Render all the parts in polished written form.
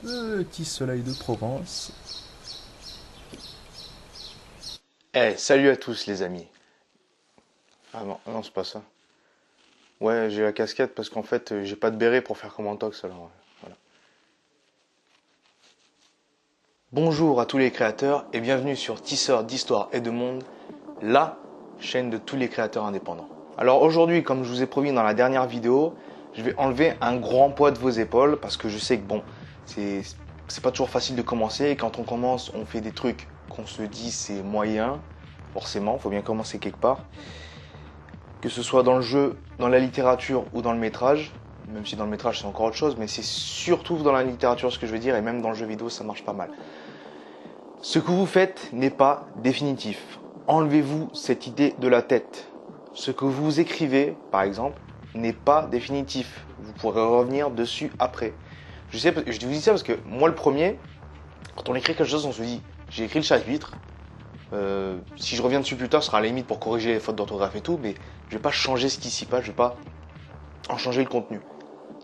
Petit soleil de Provence. Salut à tous les amis. Ah non, non, c'est pas ça. Ouais, j'ai la casquette parce qu'en fait, j'ai pas de béret pour faire comme un tox, alors voilà. Bonjour à tous les créateurs et bienvenue sur Tisseur d'Histoire et de Monde, la chaîne de tous les créateurs indépendants. Alors aujourd'hui, comme je vous ai promis dans la dernière vidéo, je vais enlever un grand poids de vos épaules parce que je sais que bon, c'est c'est pas toujours facile de commencer et quand on commence, on fait des trucs qu'on se dit c'est moyen. Forcément, faut bien commencer quelque part. Que ce soit dans le jeu, dans la littérature ou dans le métrage, même si dans le métrage c'est encore autre chose, mais c'est surtout dans la littérature ce que je veux dire, et même dans le jeu vidéo ça marche pas mal. Ce que vous faites n'est pas définitif. Enlevez-vous cette idée de la tête. Ce que vous écrivez, par exemple, n'est pas définitif. Vous pourrez revenir dessus après. Je vous dis ça parce que moi le premier, quand on écrit quelque chose, on se dit, j'ai écrit le chapitre, si je reviens dessus plus tard, ce sera à la limite pour corriger les fautes d'orthographe et tout, mais je vais pas changer ce qui s'y passe, je vais pas en changer le contenu.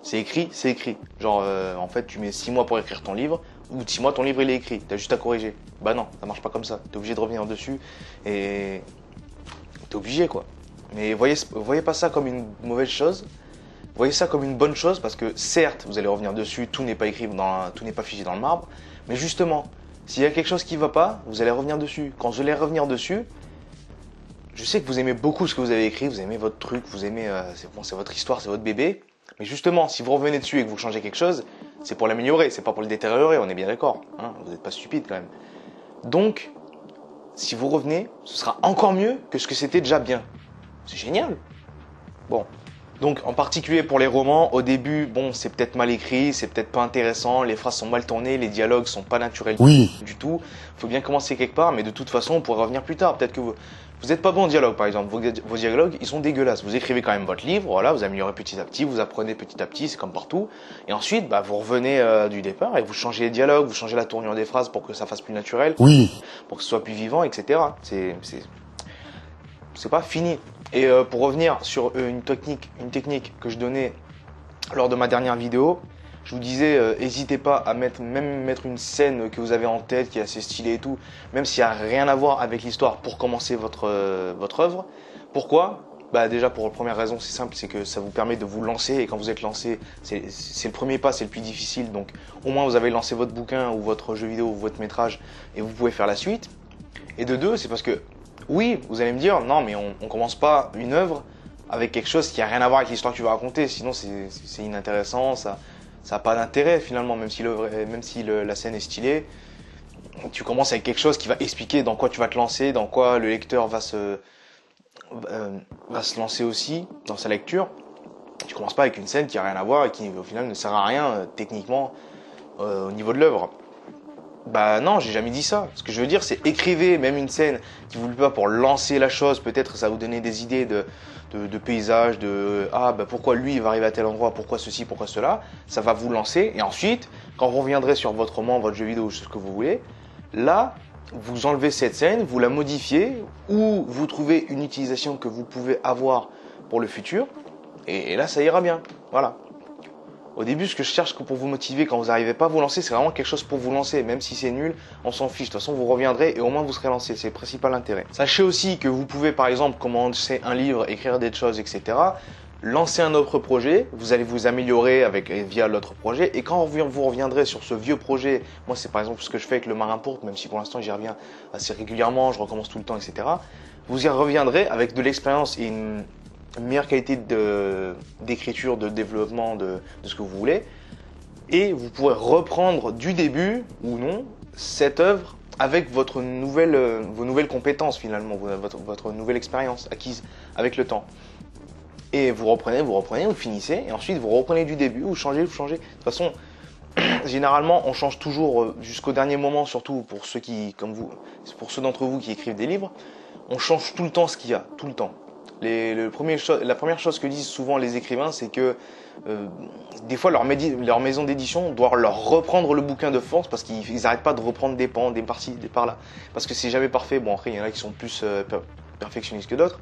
C'est écrit, c'est écrit. Genre, en fait, tu mets 6 mois pour écrire ton livre, ou 6 mois, ton livre il est écrit, t'as juste à corriger. Bah non, ça marche pas comme ça. T'es obligé de revenir dessus, et t'es obligé quoi. Mais voyez pas ça comme une mauvaise chose, voyez ça comme une bonne chose, parce que certes, vous allez revenir dessus, tout n'est pas écrit, tout n'est pas figé dans le marbre, mais justement, s'il y a quelque chose qui va pas, vous allez revenir dessus. Quand vous allez revenir dessus, je sais que vous aimez beaucoup ce que vous avez écrit, vous aimez votre truc, vous aimez, c'est bon, c'est votre histoire, c'est votre bébé. Mais justement, si vous revenez dessus et que vous changez quelque chose, c'est pour l'améliorer, c'est pas pour le détériorer, on est bien d'accord. Hein, vous n'êtes pas stupide quand même. Donc, si vous revenez, ce sera encore mieux que ce que c'était déjà bien. C'est génial. Bon. Donc, en particulier pour les romans, au début, bon, c'est peut-être mal écrit, c'est peut-être pas intéressant, les phrases sont mal tournées, les dialogues sont pas naturels Oui. du tout. Faut bien commencer quelque part, mais de toute façon, on pourrait revenir plus tard. Peut-être que vous êtes pas bon en dialogue, par exemple. Vos dialogues, ils sont dégueulasses. Vous écrivez quand même votre livre, voilà, vous améliorez petit à petit, vous apprenez petit à petit, c'est comme partout. Et ensuite, bah, vous revenez du départ et vous changez les dialogues, vous changez la tournure des phrases pour que ça fasse plus naturel, Oui. pour que ce soit plus vivant, etc. C'est pas fini. Et pour revenir sur une technique que je donnais lors de ma dernière vidéo, je vous disais, n'hésitez pas à mettre une scène que vous avez en tête, qui est assez stylée et tout, même s'il n'y a rien à voir avec l'histoire pour commencer votre œuvre. Pourquoi? Bah déjà pour la première raison, c'est simple, c'est que ça vous permet de vous lancer et quand vous êtes lancé, c'est le premier pas, c'est le plus difficile. Donc au moins vous avez lancé votre bouquin ou votre jeu vidéo ou votre métrage et vous pouvez faire la suite. Et de deux, c'est parce que oui, vous allez me dire, non mais on commence pas une œuvre avec quelque chose qui a rien à voir avec l'histoire que tu vas raconter, sinon c'est inintéressant, ça n'a pas d'intérêt finalement, même si la scène est stylée. Tu commences avec quelque chose qui va expliquer dans quoi tu vas te lancer, dans quoi le lecteur va se lancer aussi dans sa lecture. Tu commences pas avec une scène qui a rien à voir et qui au final ne sert à rien techniquement au niveau de l'œuvre. Bah non, j'ai jamais dit ça. Ce que je veux dire, c'est écrivez même une scène qui vous plaît pas pour lancer la chose. Peut-être ça va vous donner des idées de paysages, ah bah pourquoi lui il va arriver à tel endroit, pourquoi ceci, pourquoi cela. Ça va vous lancer. Et ensuite, quand vous reviendrez sur votre roman, votre jeu vidéo, ce que vous voulez, là, vous enlevez cette scène, vous la modifiez ou vous trouvez une utilisation que vous pouvez avoir pour le futur. Et là, ça ira bien. Voilà. Au début, ce que je cherche pour vous motiver quand vous n'arrivez pas à vous lancer, c'est vraiment quelque chose pour vous lancer. Même si c'est nul, on s'en fiche. De toute façon, vous reviendrez et au moins vous serez lancé. C'est le principal intérêt. Sachez aussi que vous pouvez, par exemple, commencer un livre, écrire des choses, etc. Lancer un autre projet. Vous allez vous améliorer via l'autre projet. Et quand vous reviendrez sur ce vieux projet, moi, c'est par exemple ce que je fais avec le marin pourpre, même si pour l'instant, j'y reviens assez régulièrement, je recommence tout le temps, etc. Vous y reviendrez avec de l'expérience et une meilleure qualité d'écriture, de développement de ce que vous voulez. Et vous pourrez reprendre du début ou non cette œuvre avec vos nouvelles compétences finalement, votre nouvelle expérience acquise avec le temps. Et vous reprenez, vous finissez, et ensuite vous reprenez du début, vous changez, vous changez. De toute façon, généralement, on change toujours jusqu'au dernier moment, surtout pour ceux pour ceux d'entre vous qui écrivent des livres, on change tout le temps ce qu'il y a, tout le temps. La première chose que disent souvent les écrivains, c'est que des fois leur maison d'édition doit leur reprendre le bouquin de force parce qu'ils n'arrêtent pas de reprendre des pans, des parties, des par là. Parce que c'est jamais parfait. Bon, après, il y en a qui sont plus perfectionnistes que d'autres.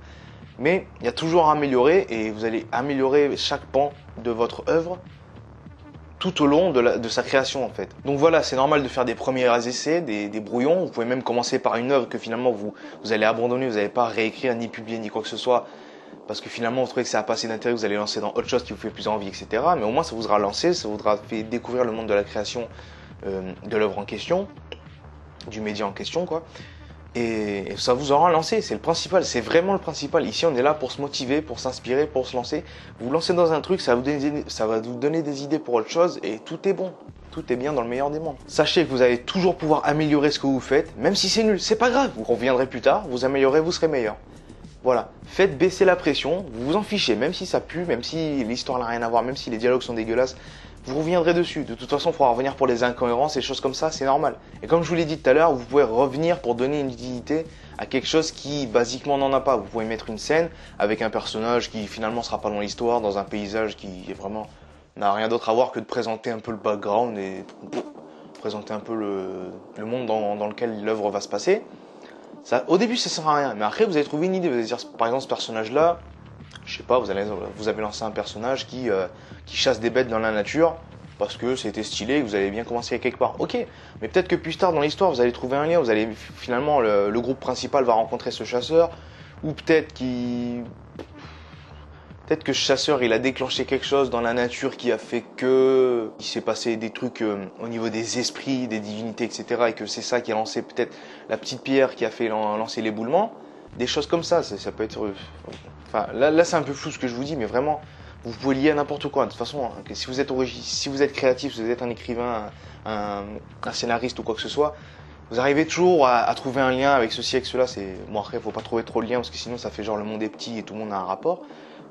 Mais il y a toujours à améliorer et vous allez améliorer chaque pan de votre œuvre tout au long de sa création en fait. Donc voilà, c'est normal de faire des premiers essais, des brouillons. Vous pouvez même commencer par une œuvre que finalement vous allez abandonner, vous n'allez pas réécrire, ni publier, ni quoi que ce soit. Parce que finalement vous trouvez que ça a pas assez d'intérêt, vous allez lancer dans autre chose qui vous fait plus envie, etc. Mais au moins ça vous aura lancé, ça vous aura fait découvrir le monde de la création de l'œuvre en question, du média en question quoi. Et ça vous aura lancé, c'est le principal, c'est vraiment le principal. Ici on est là pour se motiver, pour s'inspirer, pour se lancer. Vous vous lancez dans un truc, ça va vous donner des idées pour autre chose et tout est bon. Tout est bien dans le meilleur des mondes. Sachez que vous allez toujours pouvoir améliorer ce que vous faites, même si c'est nul, c'est pas grave. Vous reviendrez plus tard, vous améliorez, vous serez meilleur. Voilà, faites baisser la pression, vous vous en fichez, même si ça pue, même si l'histoire n'a rien à voir, même si les dialogues sont dégueulasses. Vous reviendrez dessus. De toute façon, il faudra revenir pour les incohérences et des choses comme ça, c'est normal. Et comme je vous l'ai dit tout à l'heure, vous pouvez revenir pour donner une utilité à quelque chose qui, basiquement, n'en a pas. Vous pouvez mettre une scène avec un personnage qui, finalement, sera pas dans l'histoire, dans un paysage qui est vraiment n'a rien d'autre à voir que de présenter un peu le background et présenter un peu le monde dans lequel l'œuvre va se passer. Ça, au début, ça sert à rien, mais après, vous allez trouver une idée. Vous allez dire, par exemple, ce personnage-là, je sais pas, vous avez lancé un personnage qui chasse des bêtes dans la nature parce que c'était stylé et que vous allez bien commencer quelque part. Ok, mais peut-être que plus tard dans l'histoire, vous allez trouver un lien, vous allez finalement le groupe principal va rencontrer ce chasseur, ou peut-être que ce chasseur il a déclenché quelque chose dans la nature qui a fait que il s'est passé des trucs au niveau des esprits, des divinités, etc. et que c'est ça qui a lancé peut-être la petite pierre qui a fait lancer l'éboulement. Des choses comme ça peut être... Enfin, là c'est un peu flou ce que je vous dis, mais vraiment, vous pouvez lier à n'importe quoi. De toute façon, si vous êtes créatif, si vous êtes un écrivain, un scénariste ou quoi que ce soit, vous arrivez toujours à trouver un lien avec ceci, avec cela. Bon, après, il faut pas trouver trop de liens, parce que sinon ça fait genre le monde est petit et tout le monde a un rapport.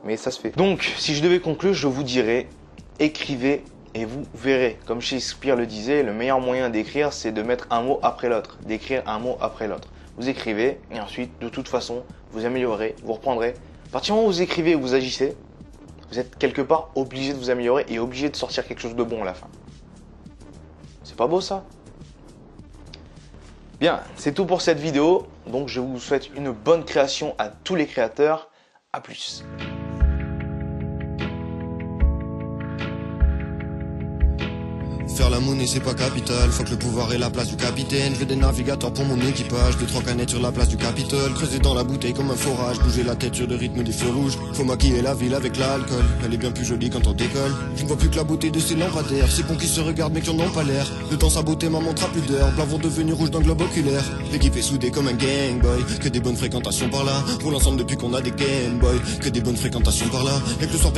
Mais ça se fait. Donc, si je devais conclure, je vous dirais, écrivez et vous verrez. Comme Shakespeare le disait, le meilleur moyen d'écrire, c'est de mettre un mot après l'autre, d'écrire un mot après l'autre. Vous écrivez, et ensuite, de toute façon, vous améliorez, vous reprendrez. À partir du moment où vous écrivez et vous agissez, vous êtes quelque part obligé de vous améliorer et obligé de sortir quelque chose de bon à la fin. C'est pas beau ça? Bien, c'est tout pour cette vidéo. Donc je vous souhaite une bonne création à tous les créateurs. À plus. Faire la monnaie c'est pas capital, faut que le pouvoir ait la place du capitaine. Je veux des navigateurs pour mon équipage, 2-3 canettes sur la place du Capitole. Creuser dans la bouteille comme un forage, bouger la tête sur le rythme des feux rouges. Faut maquiller la ville avec l'alcool, elle est bien plus jolie quand on décolle. Je ne vois plus que la beauté de ces lampadaires, ces ponts qui se regardent mais qui en ont pas l'air. Le temps sa beauté m'en montre à plus d'heures, blancs vont devenir rouges d'un globe oculaire. L'équipe est soudée comme un gang boy, que des bonnes fréquentations par là. Pour l'ensemble depuis qu'on a des Game Boy, que des bonnes fréquentations par là. Et que le soir